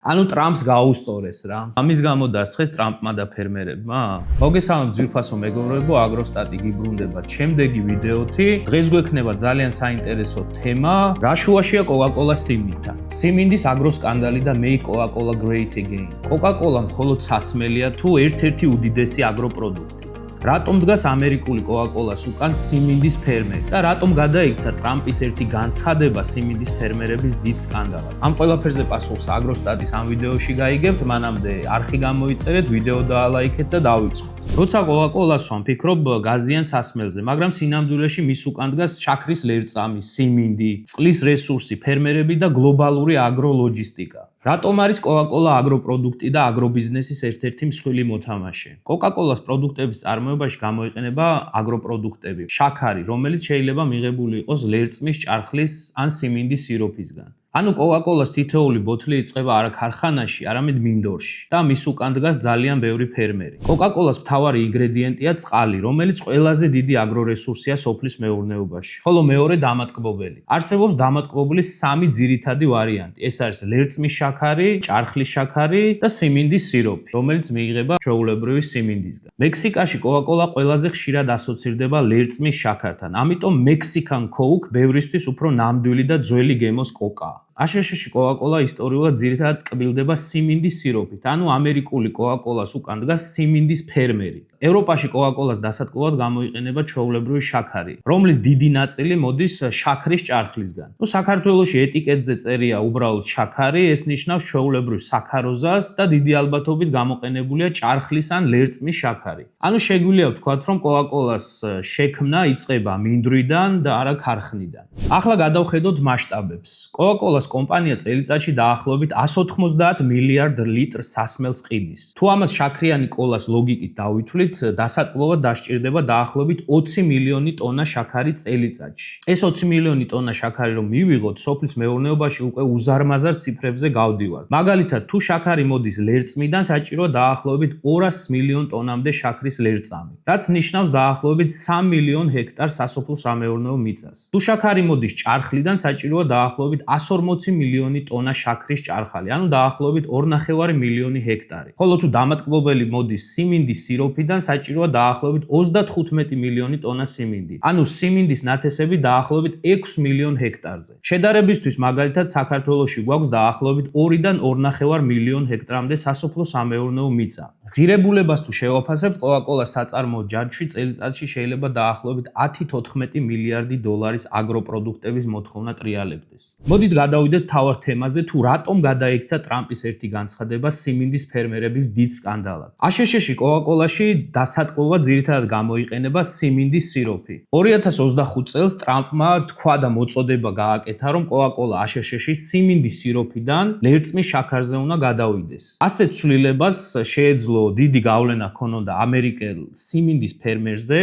ანუ ტრამპს გაუსწორეს რა. ამის გამო დასხეს ტრამპმა და ფერმერებმა. მოგესალმებით ძვირფასო მეგობრებო, აგროსტატი გიბრუნდება ჩემდეგი ვიდეოთი. დღეს გვექნება ძალიან საინტერესო თემა, რა შუაშია კოკაკოლა სიმინდთან. სიმინდის აგროსკანდალი და Make Coca-Cola Great Again. კოკაკოლა მხოლოდ სასმელია თუ ერთ-ერთი უდიდესი აგროპროდუქტი. რატომ დგას ამერიკული კოკაკოლას უკან სიმინდის ფერმერი და რატომ გადაიქცა ტრამპის ერთი განცხადება სიმინდის ფერმერების დიდ სკანდალად? ამ ყველაფერზე პასუხს აგროსტატის ამ ვიდეოში გაიგებთ, მანამდე არხი გამოიწერეთ, ვიდეო დაალაიქეთ და დავიწყოთ. როცა კოკაკოლას ვამფიქრობ გაზიან სასმელზე, მაგრამ სინამდვილეში მის უკან დგას შაქრის ლერწამი, სიმინდი, წყლის რესურსი, ფერმერები და გლობალური აგროლოჯისტიკა. რატომ არის კოკაკოლა აგროპროდუქტი და აგრობიზნესის ერთ-ერთი მსხვილი მოთამაშე? კოკაკოლას პროდუქტების წარმოებაში გამოიყენება აგროპროდუქტები, შაქარი, რომელიც შეიძლება მიღებული იყოს ლერწმის, ჭარხლის ან სიმინდის სიროფისგან. ანუ კოკაკოლას თითოეული ბოთლი იწყება არა ქარხანაში, არამედ მინდორში და მის უკან დგას ძალიან ბევრი ფერმერი. კოკაკოლას მთავარი ინგრედიენტია წყალი, რომელიც ყველაზე დიდი აგრორესურსია სოფლის მეურნეობაში. ხოლო მეორე დამატკბობელი. არსებობს დამატკბობლის სამი ძირითადი ვარიანტი. ეს არის ლერწმის შაქარი, ჭარხლის შაქარი და სიმინდის სიროფი, რომელიც მიიღება ჩვეულებრივი სიმინდისგან. მექსიკაში კოკაკოლა ყველაზე ხშირად ასოცირდება ლერწმის შაქართან, ამიტომ Mexican Coke ბევრისთვის უფრო ნამდვილი და ძველი გემოს კოკაა. აშშ-ში კოკაკოლა ისტორიულად ძირითადად კბილდება სიმინდის სიროფით, ანუ ამერიკული კოკაკოლას უკან დგას სიმინდის ფერმერი. ევროპაში კოკაკოლას დასატკბობად გამოიყენება ჩვეულებრივი შაქარი, რომლის დიდი ნაწილი მოდის შაქრის ჭარხლისგან. საქართველოში ეტიკეტზე წერია უბრალოდ შაქარი, ეს ნიშნავს ჩვეულებრივ საქაროზას და დიდი ალბათობით გამოყენებულია ჭარხლის ან ლერწმის შაქარი. ანუ შეგვიძლია ვთქვათ, რომ კოკაკოლას შექმნა იწყება მინდვრიდან და არა ქარხნიდან. ახლა გადავხედოთ მასშტაბებს. კოკაკოლას კომპანია წელიწადში დაახლოებით 190 მილიარდ ლიტრ სასმელს ყიდის. თუ ამას შაქრიანი კოლას ლოგიკით დავითვლით, დასატკბობად დასჭირდება დაახლოებით 20 მილიონი ტონა შაქარი წელიწადში. ეს 20 მილიონი ტონა შაქარი რომ მივიღოთ, სოფლის მეურნეობაში უკვე უზარმაზარ ციფრებზე გავდივართ. მაგალითად, თუ შაქარი მოდის ლერწმიდან, საჭიროა დაახლოებით 200 მილიონ ტონამდე შაქრის ლერწამი, რაც ნიშნავს დაახლოებით 3 მილიონ ჰექტარ სასოფლო-სამეურნეო მიწას. თუ შაქარი მოდის ჭარხლიდან, საჭიროა დაახლოებით 140 მილიონი ტონა შაქრის ჭარხალი, ანუ დაახლოებით 2.5 მილიონი ჰექტარი. ხოლო თუ დამატკბობელი მოდის სიმინდის სიროფიდან, საჭიროა დაახლოებით 35 მილიონი ტონა სიმინდი. ანუ სიმინდის ნათესები დაახლოებით 6 მილიონ ჰექტარზე. შედარებისთვის, მაგალითად, საქართველოში გვაქვს დაახლოებით 2-დან 2.5 მილიონ ჰექტრამდე სასოფლო-სამეურნეო მიწა. ღირებულებას თუ შევაფასებთ, კოკაკოლას საწარმოო ჯაჭვში წელიწადში შეიძლება დაახლოებით 10-14 მილიარდი დოლარის აგროპროდუქტების მოთხოვნა ტრიალებდეს. მოდით გადავიდეთ თავარ თემაზე, თუ რატომ გადაიქცა ტრამპის ერთი განცხადება სიმინდის ფერმერების დიდ სკანდალად. აშშ-ში კოკაკოლაში დასატკბობად ძირითადად გამოიყენება სიმინდის სიროფი. 2025 წელს ტრამპმა თქვა და მოწოდება გააკეთა, რომ კოკაკოლა აშშ-ში სიმინდის სიროფიდან ლერწმის შაქარზე უნდა გადავიდეს. ასეთ ცვლილებას შეეძლო დიდი გავლენა ქონოდა ამერიკელ სიმინდის ფერმერზე.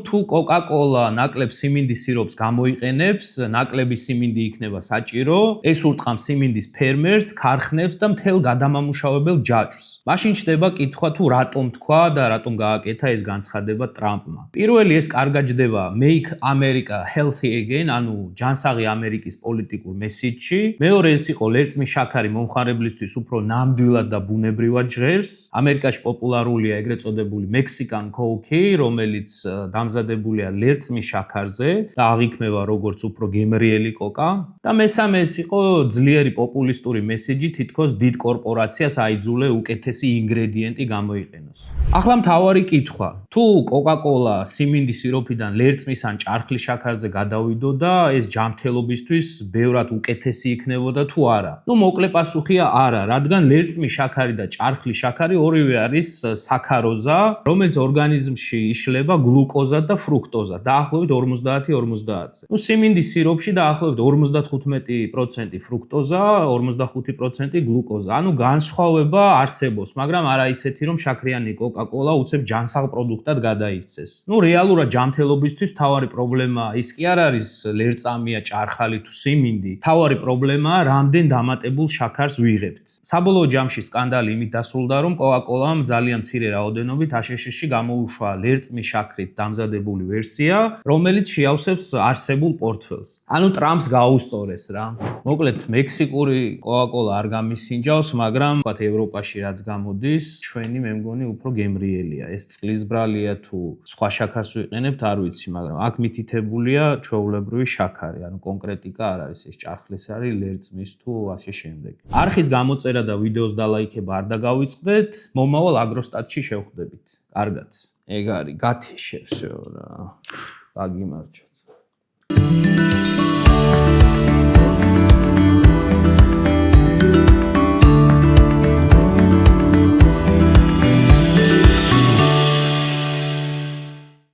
თუ კოკაკოლა ნაკლებ სიმინდის სიროფს გამოიყენებს, ნაკლები სიმინდი იქნება საჭირო, ეს ურტყამს სიმინდის ფერმერს, ქარხნებს და მთელ გადამამუშავებელ ჯაჭვს. მაშინ ჩდება კითხვა, თუ რატომ თქვა და რატომ გააკეთა ეს განცხადება ტრამპმა. პირველი, ეს კარგად ჯდება Make America Healthy Again, ანუ ჯანსაღი ამერიკის პოლიტიკურ მესიჯში. მეორე, ეს იყო ლერწმის შაქარი მომხმარებლისთვის უფრო ნამდვილად და ბუნებრივად ჟღერს. ამერიკაში პოპულარულია ეგრეთ წოდებული Mexican Coke, რომელიც დამზადებულია ლერწმის შაქარზე და აღიქმება როგორც უფრო გემრიელი კოკა. და მესამე, ეს იყო ძლიერი პოპულისტური მესიჯი, თითქოს დიდ კორპორაციას აიძულე უკეთესი ინგრედიენტი გამოიყენოს. ახლა მთავარი კითხვა, თუ კოკაკოლა სიმინდის სიროფიდან ლერწმის ან ჭარხლის შაქარზე გადავიდოდა, ეს ჯანმრთელობისთვის ბევრად უკეთესი იქნებოდა თუ არა? მოკლე პასუხია არა, რადგან ლერწმის შაქარი და ჭარხლის შაქარი ორივე არის საქაროზა, რომელიც ორგანიზმში იშლება გლუკოზად და ფრუქტოზად, დაახლოებით 50-50-ზე. სიმინდის სიროფში დაახლოებით 55% ფრუქტოზა, 45% გლუკოზა. ანუ განსხვავება არსებობს, მაგრამ არა ისეთი, რომ შაქრიანი წლიანი Coca-Cola უცებ ჯანსაღ პროდუქტად გადაიქცეს. ნუ რეალურად ჯანმრთელობისთვის თავარი პრობლემა ის კი არ არის ლერწამია, ჭარხალი თუ სიმინდი. თავარი პრობლემაა რამდენ დამატებულ შაქარს ვიღებთ. საბოლოო ჯამში სკანდალი იმით დასრულდა, რომ Coca-Cola-მ ძალიან მცირე რაოდენობით AŞŠ-ში გამოუშვა ლერწმის შაქრით დამზადებული ვერსია, რომელიც შეავსებს არსებულ პორტფელს. ანუ ტრამპს გაუსწორეს რა. მოკლედ მექსიკური Coca-Cola არ გამისინჯავს, მაგრამ ვთქვათ ევროპაში რაც გამოდის, ჩვენი მე მგონი უფრო გემრიელია. ეს წყლის ბრალია თუ სხვა შაქარს ვიყენებთ, არ ვიცი, მაგრამ აქ მითითებულია ჩვეულებრივი შაქარი, ანუ კონკრეტიკა არ არის, ეს ჭარხლის არის, ლერწმის თუ ასე შემდეგ. არხის გამოწერა და ვიდეოს დალაიქება არ დაგავიწყდეთ, მომავალ აგროსტატში შევხვდებით. კარგად. ეგ არის გათიშევსო რა. გაგიმარჯოთ.